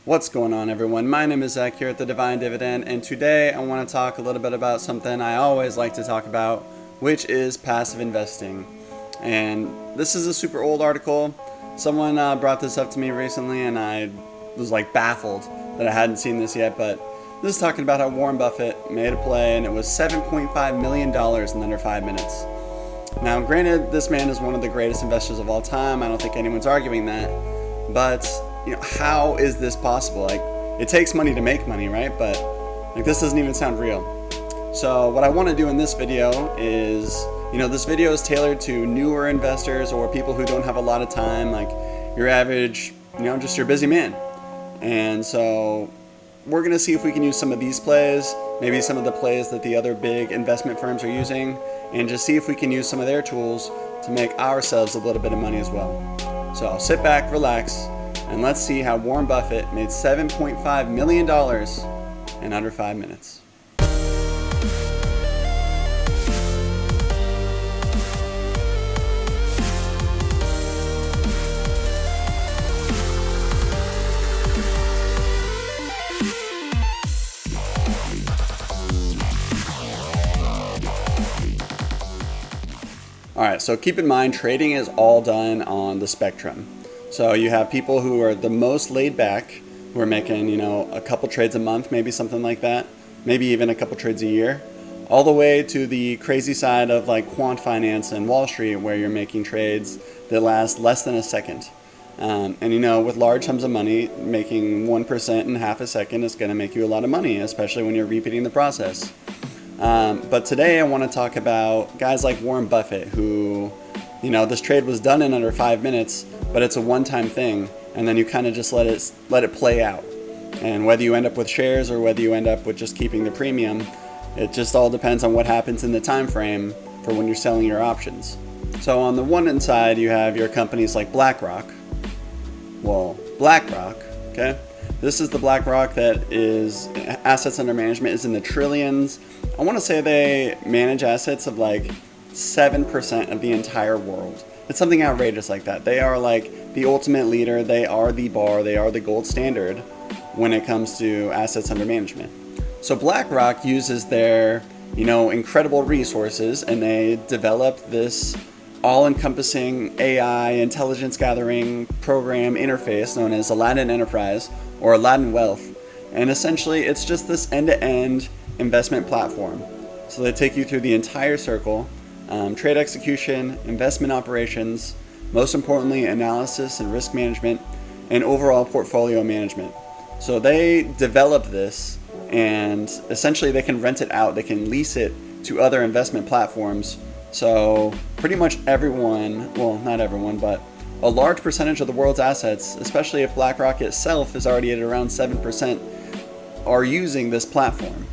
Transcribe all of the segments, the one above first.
What's going on, everyone? My name is Zach here at the Divine Dividend, and today I want to talk a little bit about something I always like to talk about, which is passive investing. And this is a super old article. Someone brought this up to me recently, and I was baffled that I hadn't seen this yet. But this is talking about how Warren Buffett made a play, and it was $7.5 million in under 5 minutes. Now, granted, this man is one of the greatest investors of all time. I don't think anyone's arguing that, but how is this possible? It takes money to make money, right? But this doesn't even sound real. So what I want to do in this video is, this video is tailored to newer investors or people who don't have a lot of time, like your average, just your busy man. And so we're going to see if we can use some of these plays, maybe some of the plays that the other big investment firms are using, and just see if we can use some of their tools to make ourselves a little bit of money as well. So sit back, relax, and let's see how Warren Buffett made $7.5 million in under 5 minutes. All right, so keep in mind, trading is all done on the spectrum. So you have people who are the most laid back, who are making, a couple trades a month, maybe something like that, maybe even a couple trades a year, all the way to the crazy side of quant finance and Wall Street, where you're making trades that last less than a second. And with large sums of money, making 1% in half a second is going to make you a lot of money, especially when you're repeating the process. But today I want to talk about guys like Warren Buffett, who, this trade was done in under 5 minutes, but it's a one-time thing, and then you kind of just let it play out. And whether you end up with shares or whether you end up with just keeping the premium, it just all depends on what happens in the time frame for when you're selling your options. So on the one hand side, you have your companies like BlackRock. Well, BlackRock, okay? This is the BlackRock that is assets under management is in the trillions. I want to say they manage assets of 7% of the entire world. It's something outrageous like that. They are the ultimate leader. They are the bar. They are the gold standard when it comes to assets under management. So BlackRock uses their, incredible resources, and they developed this all-encompassing AI intelligence gathering program interface known as Aladdin Enterprise or Aladdin Wealth. And essentially, it's just this end-to-end investment platform. So they take you through the entire circle. Trade execution, investment operations, most importantly, analysis and risk management, and overall portfolio management. So they develop this, and essentially they can rent it out, they can lease it to other investment platforms. So pretty much everyone, well, not everyone, but a large percentage of the world's assets, especially if BlackRock itself is already at around 7%, are using this platform.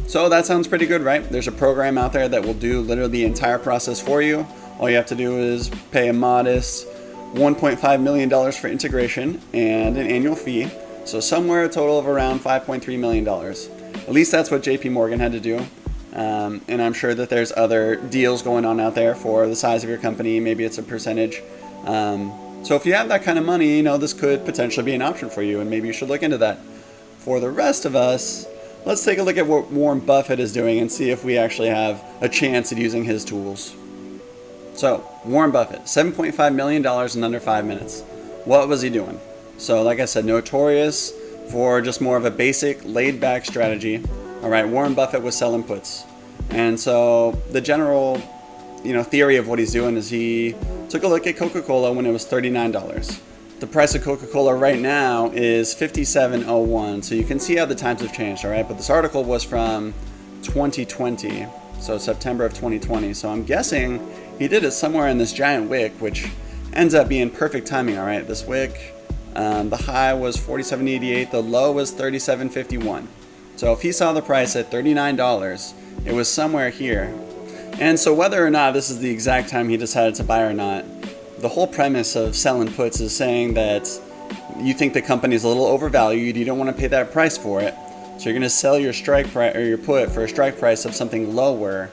So that sounds pretty good, right? There's a program out there that will do literally the entire process for you. All you have to do is pay a modest $1.5 million for integration and an annual fee. So somewhere a total of around $5.3 million. At least that's what JP Morgan had to do. And I'm sure that there's other deals going on out there for the size of your company. Maybe it's a percentage. So if you have that kind of money, this could potentially be an option for you, and maybe you should look into that. For the rest of us, let's take a look at what Warren Buffett is doing and see if we actually have a chance at using his tools. So, Warren Buffett, $7.5 million in under 5 minutes. What was he doing? So, like I said, notorious for just more of a basic, laid-back strategy. All right, Warren Buffett was selling puts. And so, the general, theory of what he's doing is he took a look at Coca-Cola when it was $39. The price of Coca-Cola right now is $57.01, so you can see how the times have changed, all right? But this article was from 2020, so September of 2020. So I'm guessing he did it somewhere in this giant wick, which ends up being perfect timing, all right? This wick, the high was $47.88, the low was $37.51. So if he saw the price at $39, it was somewhere here. And so whether or not this is the exact time he decided to buy or not, the whole premise of selling puts is saying that you think the company is a little overvalued, you don't want to pay that price for it, so you're going to sell your strike price or your put for a strike price of something lower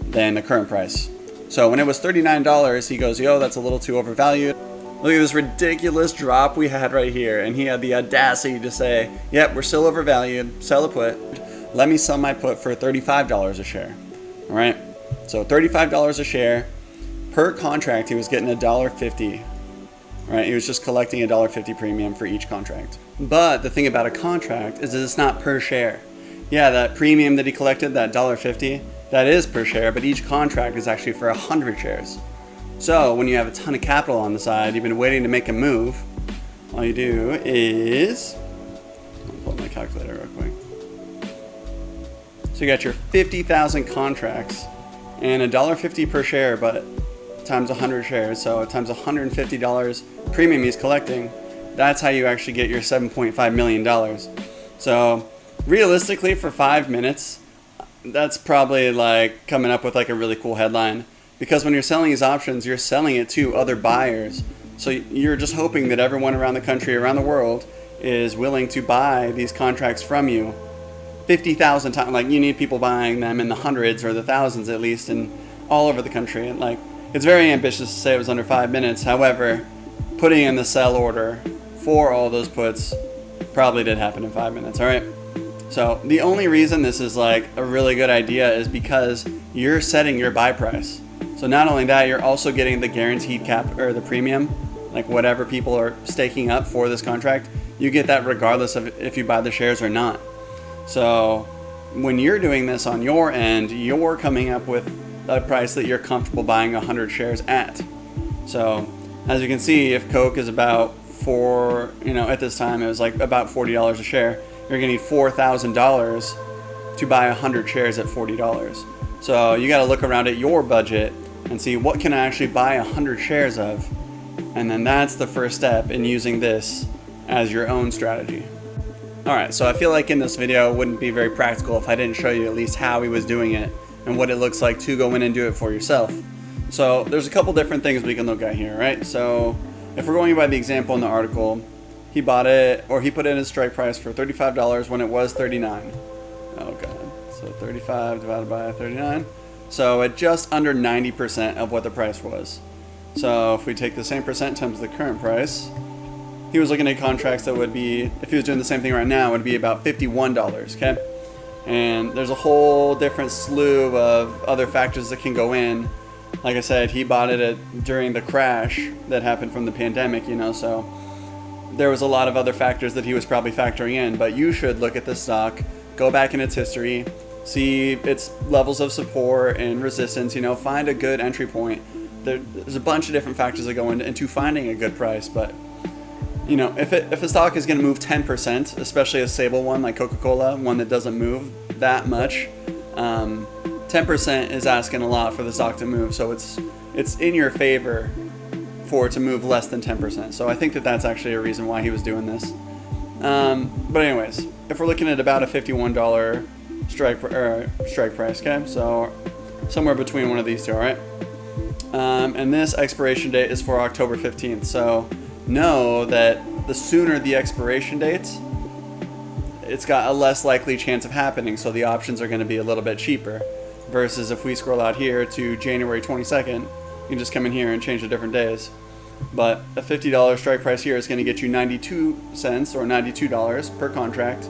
than the current price. So when it was $39, he goes, yo, that's a little too overvalued. Look at this ridiculous drop we had right here. And he had the audacity to say, yep, we're still overvalued. Sell a put. Let me sell my put for $35 a share. All right. So $35 a share. Per contract, he was getting $1.50. Right? He was just collecting $1.50 premium for each contract. But the thing about a contract is that it's not per share. Yeah, that premium that he collected, that $1.50, that is per share, but each contract is actually for 100 shares. So when you have a ton of capital on the side, you've been waiting to make a move, all you do is, I'll pull up my calculator real quick. So you got your 50,000 contracts and $1.50 per share, but times 100 shares, so times $150 premium he's collecting, that's how you actually get your $7.5 million. So realistically, for 5 minutes, that's probably like coming up with like a really cool headline. Because when you're selling these options, you're selling it to other buyers. So you're just hoping that everyone around the country, around the world, is willing to buy these contracts from you 50,000 times. Like, you need people buying them in the hundreds or the thousands at least, and all over the country. And like, it's very ambitious to say it was under 5 minutes. However, putting in the sell order for all those puts probably did happen in 5 minutes. All right. So the only reason this is like a really good idea is because you're setting your buy price. So not only that, you're also getting the guaranteed cap or the premium, like whatever people are staking up for this contract, you get that regardless of if you buy the shares or not. So when you're doing this on your end, you're coming up with a price that you're comfortable buying 100 shares at. So as you can see, if Coke is about at this time it was like about $40 a share, you're gonna need $4,000 to buy 100 shares at $40. So you got to look around at your budget and see what can I actually buy 100 shares of, and then that's the first step in using this as your own strategy. Alright, so I feel like in this video it wouldn't be very practical if I didn't show you at least how he was doing it and what it looks like to go in and do it for yourself. So there's a couple different things we can look at here, right? So if we're going by the example in the article, he bought it, or he put in his strike price for $35 when it was $39. Oh god, so 35 divided by 39. So at just under 90% of what the price was. So if we take the same percent times the current price, he was looking at contracts that would be, if he was doing the same thing right now, it would be about $51, okay? And there's a whole different slew of other factors that can go in. Like I said, he bought it during the crash that happened from the pandemic, so there was a lot of other factors that he was probably factoring in. But you should look at the stock, go back in its history, see its levels of support and resistance, find a good entry point. There's a bunch of different factors that go into finding a good price. But if a stock is going to move 10%, especially a stable one like Coca-Cola, one that doesn't move that much, 10% is asking a lot for the stock to move. So it's in your favor for it to move less than 10%. So I think that's actually a reason why he was doing this. But anyways, if we're looking at about a $51 strike price, okay? So somewhere between one of these two, all right? And this expiration date is for October 15th. So know that the sooner the expiration date, it's got a less likely chance of happening. So the options are going to be a little bit cheaper versus if we scroll out here to January 22nd, you can just come in here and change the different days. But a $50 strike price here is going to get you 92 cents or $92 per contract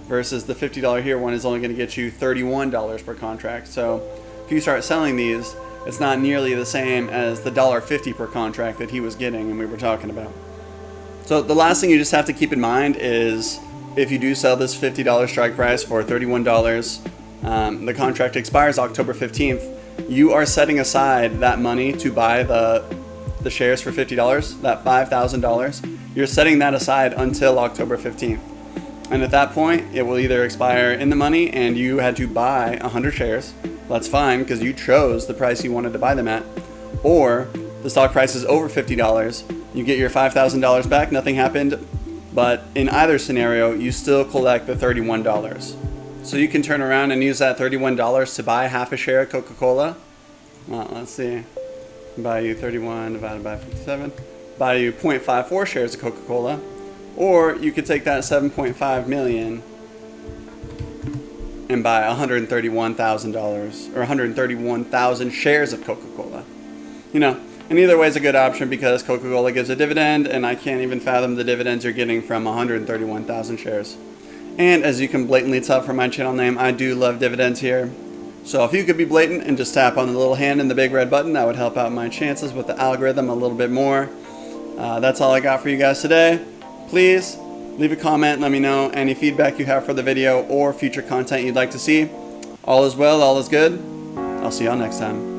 versus the $50 here one is only going to get you $31 per contract. So if you start selling these, it's not nearly the same as the $1.50 per contract that he was getting and we were talking about. So the last thing you just have to keep in mind is if you do sell this $50 strike price for $31, the contract expires October 15th, you are setting aside that money to buy the shares for $50, that $5,000. You're setting that aside until October 15th. And at that point, it will either expire in the money and you had to buy 100 shares. That's fine because you chose the price you wanted to buy them at. Or the stock price is over $50. You get your $5,000 back, nothing happened. But in either scenario, you still collect the $31. So you can turn around and use that $31 to buy half a share of Coca-Cola. Well, let's see. Buy you 31 divided by 57. Buy you 0.54 shares of Coca-Cola. Or you could take that 7.5 million and buy $131,000 or 131,000 shares of Coca-Cola. And either way is a good option because Coca-Cola gives a dividend, and I can't even fathom the dividends you're getting from 131,000 shares. And as you can blatantly tell from my channel name, I do love dividends here. So if you could be blatant and just tap on the little hand in the big red button, that would help out my chances with the algorithm a little bit more. That's all I got for you guys today. Please leave a comment and let me know any feedback you have for the video or future content you'd like to see. All is well, all is good. I'll see y'all next time.